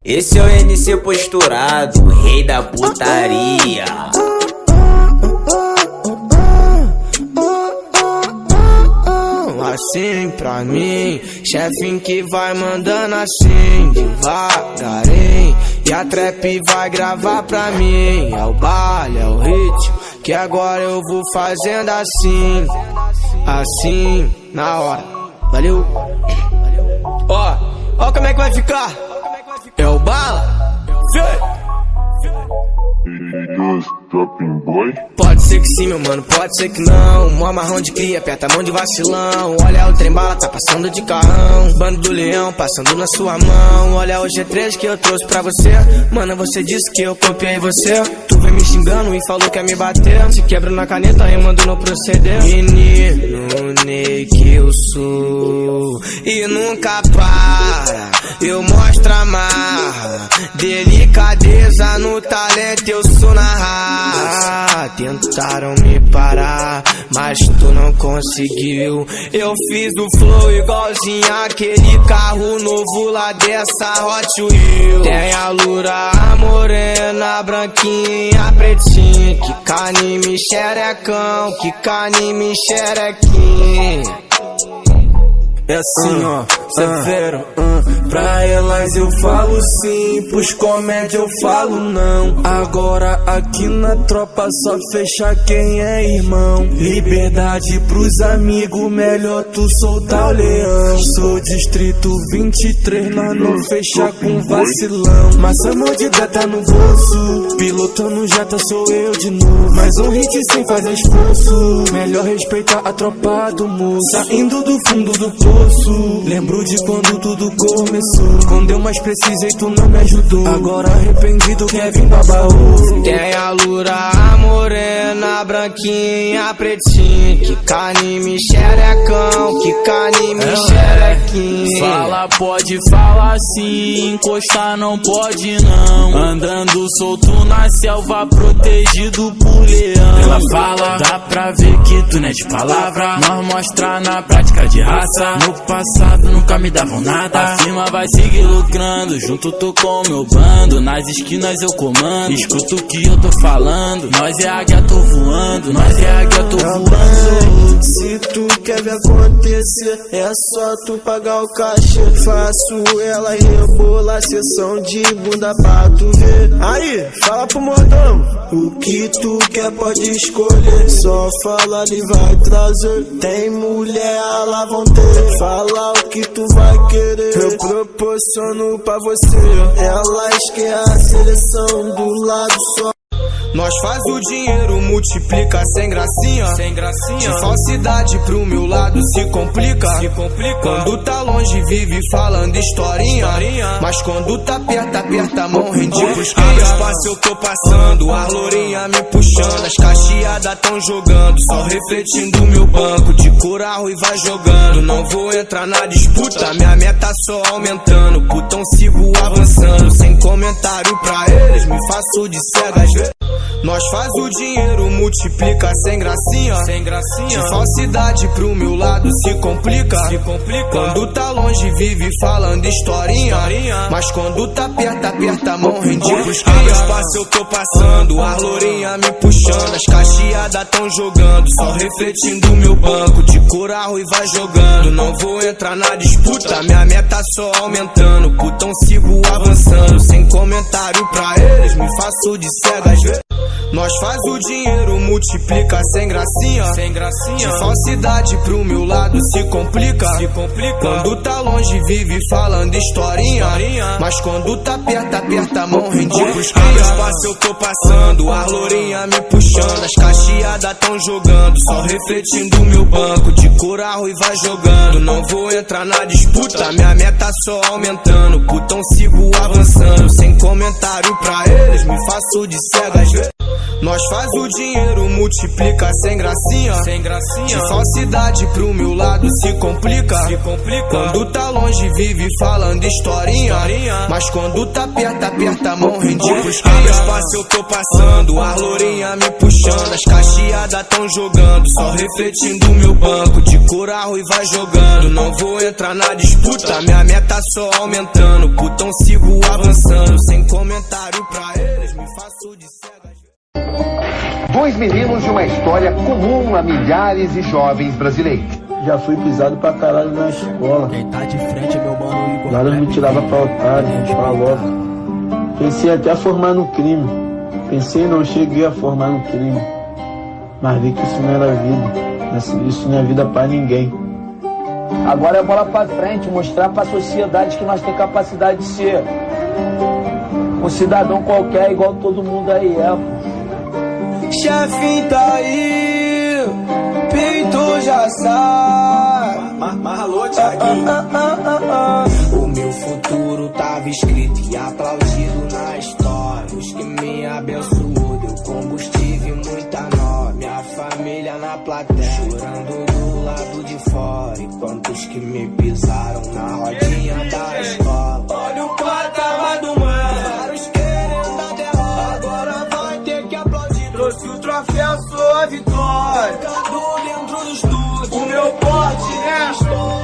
Esse é o NC posturado, rei da putaria. Assim pra mim, chefinho que vai mandando assim, devagarinho. E a trap vai gravar pra mim. É o baile, é o ritmo, que agora eu vou fazendo assim, assim, na hora. Valeu. Ó como é que vai ficar. É o bala. Dropping boy. Pode ser que sim, meu mano, pode ser que não. Mó marrão de cria, aperta a mão de vacilão. Olha o trem bala, tá passando de carrão. Bando do leão, passando na sua mão. Olha o G3 que eu trouxe pra você. Mano, você disse que eu copiei você. Tu vem me xingando e falou que ia me bater. Se quebra na caneta, eu mando no proceder. Menino Ney que eu sou e nunca para, eu mostro a marra. Delicadeza no talento, eu sou na raça. Tentaram me parar, mas tu não conseguiu. Eu fiz o flow igualzinho aquele carro novo lá dessa Hot Wheels. Tem a loura, a morena, a branquinha, a pretinha. Que canime xerecão, que canime xerequinha. É assim, ó, severo, pra elas eu falo sim, pros comédia eu falo não. Agora aqui na tropa só fecha quem é irmão. Liberdade pros amigos, melhor tu soltar o leão. Sou distrito 23, nós não fecha com vacilão. Massa mordida tá no bolso, pilotando jeta sou eu de novo. Mais um hit sem fazer esforço, melhor respeitar a tropa do moço. Saindo do fundo do poço, lembro de quando tudo começou. Quando eu mais precisei tu não me ajudou. Agora arrependido quer vir babaú. Tem a loura, a morena, a branquinha, a pretinha. Que canime xerecão, que canime xerequinha. Fala pode, fala sim, encostar não pode não. Andando solto na selva, protegido por leão. Ela fala, dá pra ver que tu não é de palavra. Nós mostra na prática de raça. No passado nunca me davam nada, a firma vai seguir lucrando. Junto tô com meu bando, nas esquinas eu comando. Escuta o que eu tô falando, nós é águia, tô voando. Nós é águia, tô voando. Se tu quer ver acontecer, é só tu pagar o cachê. Faço ela rebolar, sessão de bunda pra tu ver. Aí, fala pro modão, o que tu quer pode escolher. Só fala e vai trazer. Tem mulher, ela vão ter. Fala o que tu vai querer, eu proporciono pra você. Elas querem a seleção do lado só. Nós faz o dinheiro, multiplica sem gracinha. Sem gracinha. De falsidade pro meu lado se complica. Se complica. Quando tá longe vive falando historinha. Mas quando tá perto, aperta a mão, rende pros cria. Espaço eu tô passando, a lourinha me puxando. As cacheadas tão jogando, só refletindo meu banco. De coral e vai jogando, não vou entrar na disputa. Minha meta só aumentando, putão sigo avançando. Sem comentário pra eles, me faço de cega às vezes. Nós faz o dinheiro, multiplica sem gracinha. Sem gracinha. De falsidade pro meu lado se complica. Se complica. Quando tá longe vive falando historinha. Mas quando tá perto, aperta a mão, rende pros cria. Espaço eu tô passando, a lourinha me puxando. As cacheadas tão jogando, só refletindo meu banco. De coral e vai jogando, não vou entrar na disputa. Minha meta só aumentando, putão sigo avançando. Sem comentário pra eles, me faço de cega às vezes. Nós faz o dinheiro, multiplica sem gracinha. Sem gracinha. De falsidade pro meu lado se complica. Se complica. Quando tá longe vive falando historinha. Mas quando tá perto, aperta a mão, rende pros cria. Espaço eu tô passando, a lourinha me puxando. As cacheadas tão jogando, só refletindo meu banco. De coral e vai jogando, não vou entrar na disputa. Minha meta só aumentando, putão sigo avançando. Sem comentário pra eles, me faço de cega às vezes. Nós faz o dinheiro, multiplica sem gracinha. De falsidade pro meu lado se complica. Quando tá longe vive falando historinha, mas quando tá perto, aperta a mão, rende pros cria. Espaço eu tô passando, a lourinha me puxando, as cacheadas tão jogando, só refletindo meu banco. De coral e vai jogando, não vou entrar na disputa, minha meta só aumentando. Putão sigo avançando, sem comentário pra eles, me faço de cega. Dois meninos de uma história comum a milhares de jovens brasileiros. Já fui pisado pra caralho na escola. Quem tá de frente é meu mano Igor. Nada me tirava pra otário, pra louco. Pensei até a formar no crime. Pensei não cheguei a formar no crime. Mas vi que isso não era vida. Isso não é vida pra ninguém. Agora é bola pra frente, mostrar pra sociedade que nós temos capacidade de ser um cidadão qualquer, igual todo mundo aí é, pô. Chefinho tá aí, peito já sai. Marralou, Thiaguinho. O meu futuro tava escrito e aplaudido na história. Os que me abençoou, deu combustível e muita nó. Minha família na plateia, chorando do lado de fora. E quantos que me pisaram na rodinha da escola. Olha o patamar do mano, vários querendo dar derrota. Agora vai ter que aplaudir. Trouxe o troféu, sua vitória. Cadu dentro do estúdio, o meu porte, né?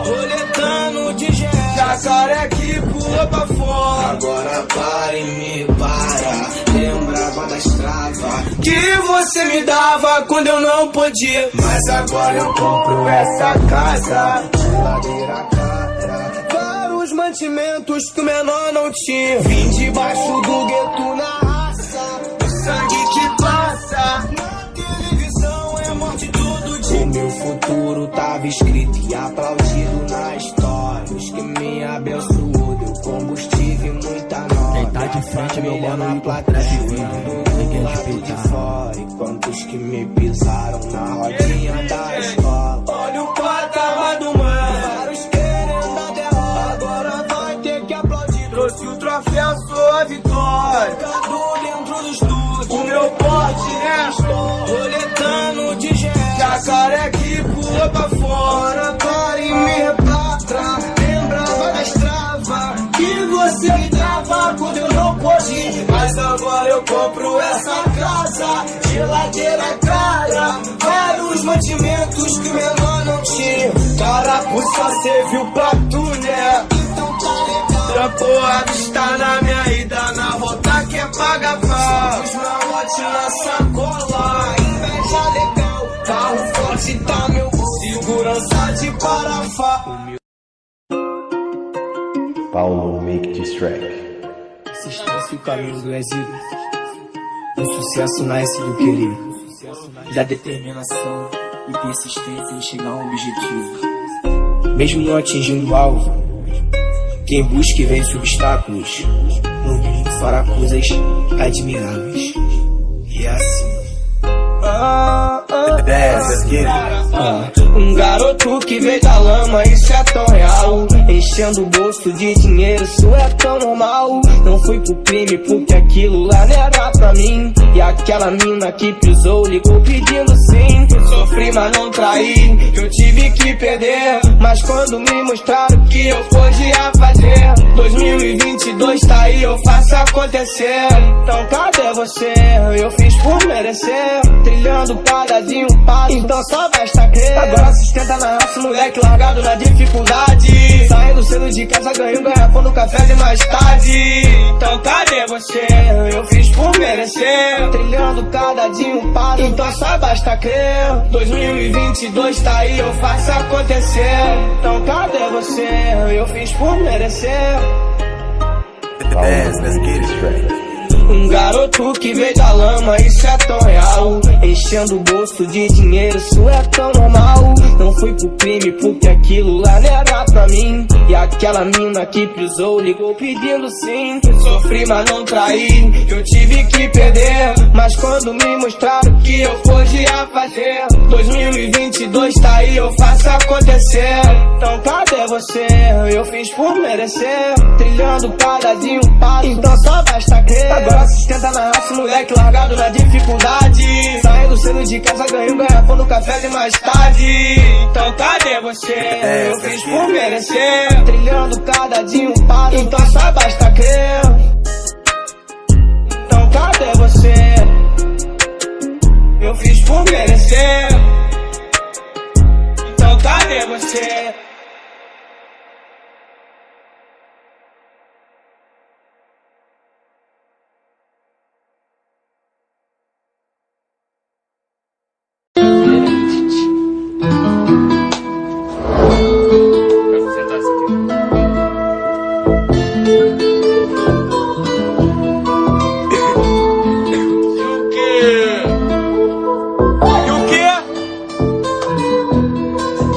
Roletando de gel, jacaré que pula pra fora. Agora para e me para, lembrava das travas que você me dava quando eu não podia. Mas agora eu compro essa casa, geladeira cara, vários mantimentos que o menor não tinha. Vim debaixo do gueto na raça, o sangue que passa na televisão é morte todo dia. O meu futuro tava escrito e aplaudido na história. Os que me abençoou, deu combustível e muita nó. Quem tá de frente é meu mano Igor. Ninguém respeitar. E quantos que me pisaram na rodinha da escola. Olha o patamar do mano, vários querendo dar derrota. Agora vai ter que aplaudir. Trouxe o troféu, sua vitória. Cadu dentro do estúdio, o meu porte, né? Roletando de gel, jacaré que pula pra fora. Para e me repatra, lembrava das travas que você me dava quando eu não podia. Mas agora eu compro essa casa, geladeira cara, vários mantimentos que o menor não tinha. Carapuça, cê viu pra tu, né? Então tá legal. Trampoado está na minha ida, na volta quem paga pau. Os malotes na sacola, inveja legal. Carro forte tá meu segurança de parafá. Paulo Make This Track. Persistência e o caminho do exílio. O sucesso nasce do querer, da determinação e persistência em chegar a um objetivo. Mesmo não atingindo o alvo, quem busca e vence obstáculos, no mínimo fará coisas admiráveis. E é assim. Um garoto que veio da lama, isso é tão real. Enchendo o bolso de dinheiro, isso é tão normal. Não fui pro crime porque aquilo lá não era pra mim. E aquela mina que pisou ligou pedindo sim. Sofri mas não traí, eu tive que perder. Mas quando me mostraram que eu podia fazer, 2022 tá aí, eu faço acontecer. Então cadê você? Eu fiz por merecer. Trilhando cada passo, então só basta crer. Agora sustenta na raça, moleque largado na dificuldade. Saindo cedo de casa, ganho garrafão no café de mais tarde. Então cadê você? Eu fiz por merecer. Trilhando cada passo, então só basta crer. 2022 tá aí, eu faço acontecer. Então cadê você? Eu fiz por merecer. Let's get it straight. Um garoto que veio da lama, isso é tão real. Enchendo o bolso de dinheiro, isso é tão normal. Não fui pro crime porque aquilo lá não era pra mim. E aquela mina que pisou ligou pedindo sim. Sofri mas não traí, eu tive que perder. Mas quando me mostraram que eu podia fazer, 2022 tá aí, eu faço acontecer. Então cadê você? Eu fiz por merecer. Trilhando cada passo, então só basta crer. Agora ela sustenta na raça, moleque largado na dificuldade. Saindo cedo de casa, ganho garrafão no café de mais tarde. Então cadê você? Eu fiz por merecer. Trilhando cada dia um passo, então só basta crer. Então cadê você? Eu fiz por merecer. Então cadê você?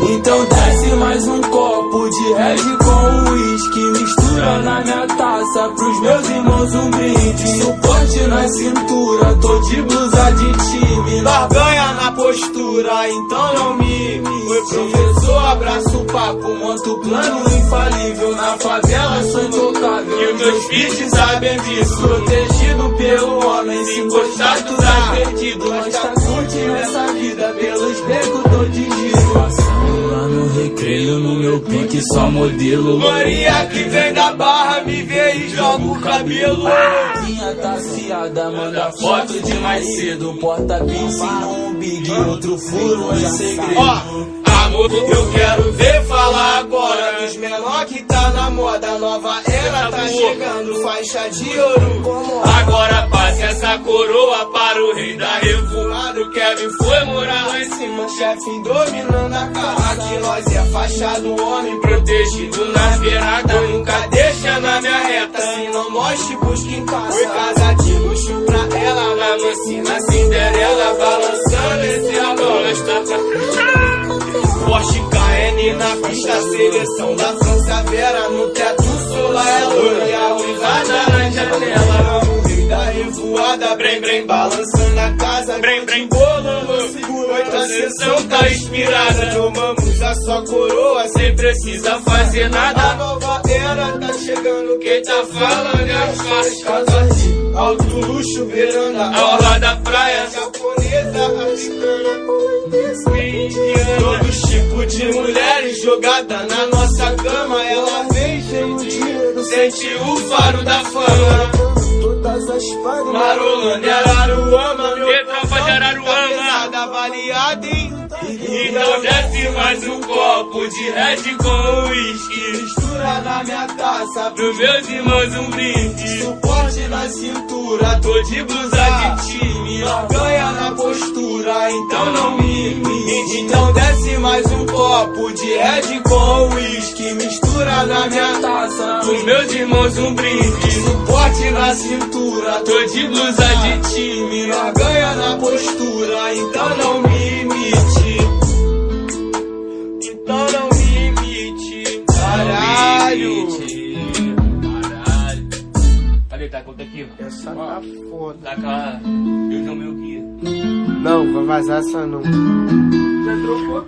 Então desce mais um copo de Red com uísque, mistura na minha taça, pros meus irmãos um brinde. Suporte na cintura, tô de blusa de time, barganha na postura, então não mime. Oi professor, abraço o papo, monta o plano infalível. Na favela sou intocável, e os meus filhos sabem disso. Protegido pelo homem, se encostar tu tá perdido. Mas tá curtindo essa vida, pelos becos tô de giro. Lá no recreio, no meu pique, só modelo. Maria que vem da barra, me vê e joga o cabelo. Minha taciada, manda foto de mais cedo. Porta piercing no umbigo, outro furo é segredo. Amor, eu quero ver falar agora dos menor que tá na moda. Nova era tá chegando, faixa de ouro. Agora passe essa coroa para o rei da revoada. O Kevin foi morar lá em cima, chefe dominando a casa. Aqui nós é faixa do homem, protegido nas beiradas. Nunca deixa na minha reta, se não mostre, busca em casa. Foi casa de luxo pra ela, na mancina Cinderela, balançando esse alô. Porsche KN na pista, seleção da França Vera. No teto solar é loura e a ruivada na janela. O rei da revoada, brem brem, balançando a casa. Brem brem, bolando, oita sessão tá inspirada. Tomamos a sua coroa, sem precisa fazer nada. A nova era tá chegando, quem tá falando é as faixas de alto luxo, beirando a orla da praia. Japonesa, africana, todo tipo de mulheres jogada na nossa cama. Ela vem cheio de dinheiro, sente o faro da fama. Todas as fadas, Marolândia, Araruama, meu tropa de Araruama, avaliada em. Então desce mais um copo de Red com uísque, mistura na minha taça, pros meus irmãos um brinde. Suporte na cintura, tô de blusa de time, ganha na postura, então não mime. Então desce mais um copo de Red com uísque, mistura na minha taça, pros meus irmãos um brinde. Suporte na cintura, tô de blusa de time, ganha na postura, então não me imite. Então não me imite. Caralho. Cadê? Tá conta aqui, ó. Essa tá foda. Tá com a... Eu não meu guia. Não, vai vazar essa não. Já trocou?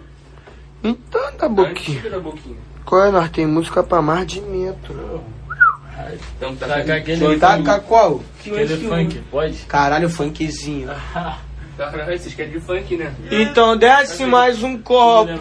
Então da boquinha. Da boquinha. Qual é? Nós tem música pra mais de metro. Então tá aquele... Taca qual? Aquele funk, pode? Caralho, funkzinho. Vocês querem de funk, né? Então desce mais um copo.